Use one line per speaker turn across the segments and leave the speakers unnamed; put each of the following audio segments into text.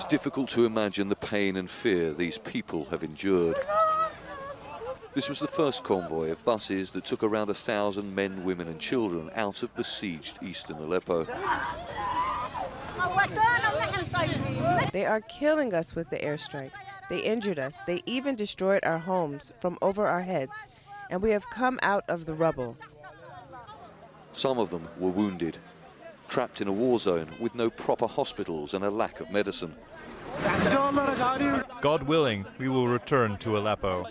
It's difficult to imagine the pain and fear these people have endured. This was the first convoy of buses that took around 1,000 men, women and children out of besieged eastern Aleppo.
They are killing us with the airstrikes. They injured us. They even destroyed our homes from over our heads. And we have come out of the rubble.
Some of them were wounded, trapped in a war zone with no proper hospitals and a lack of medicine.
God willing, we will return to Aleppo.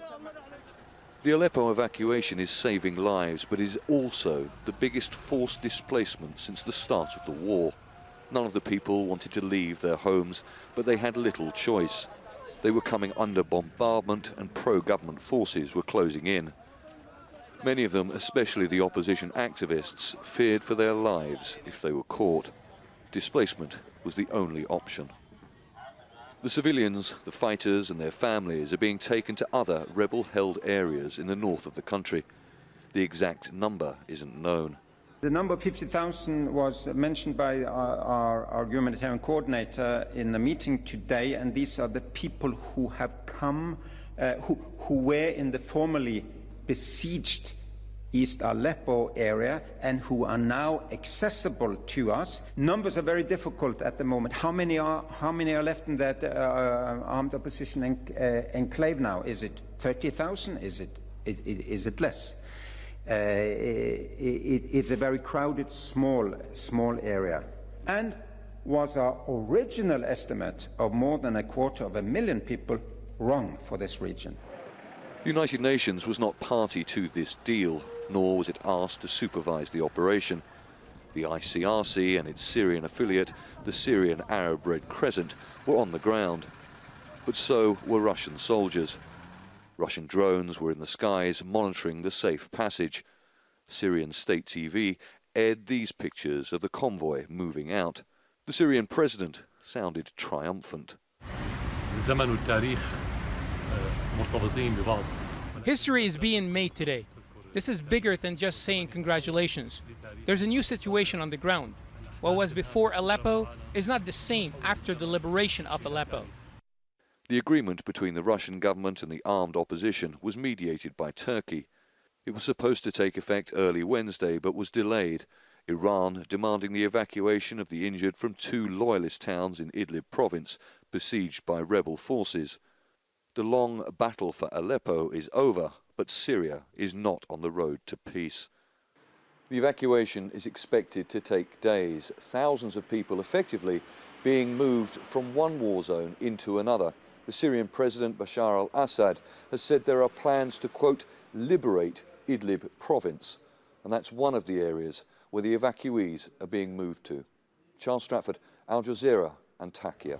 The Aleppo evacuation is saving lives, but is also the biggest forced displacement since the start of the war. None of the people wanted to leave their homes, but they had little choice. They were coming under bombardment and pro-government forces were closing in. Many of them, especially the opposition activists, feared for their lives if they were caught. Displacement was the only option. The civilians, the fighters and their families are being taken to other rebel-held areas in the north of the country. The exact number isn't known.
The number 50,000 was mentioned by our humanitarian coordinator in the meeting today, and these are the people who have come, who were in the formerly besieged East Aleppo area and who are now accessible to us. Numbers are very difficult at the moment. How many are left in that armed opposition enclave now? Is it 30,000? Is it less? It's a very crowded, small area. And was our original estimate of more than 250,000 people wrong for this region?
The United Nations was not party to this deal, nor was it asked to supervise the operation. The ICRC and its Syrian affiliate, the Syrian Arab Red Crescent, were on the ground. But so were Russian soldiers. Russian drones were in the skies monitoring the safe passage. Syrian state TV aired these pictures of the convoy moving out. The Syrian president sounded triumphant.
History is being made today. This is bigger than just saying congratulations. There's a new situation on the ground. What was before Aleppo is not the same after the liberation of Aleppo.
The agreement between the Russian government and the armed opposition was mediated by Turkey. It was supposed to take effect early Wednesday, but was delayed. Iran demanding the evacuation of the injured from 2 loyalist towns in Idlib province, besieged by rebel forces. The long battle for Aleppo is over, but Syria is not on the road to peace. The evacuation is expected to take days. Thousands of people effectively being moved from one war zone into another. The Syrian President Bashar al-Assad has said there are plans to, quote, liberate Idlib province. And that's one of the areas where the evacuees are being moved to. Charles Stratford, Al Jazeera, Antakya.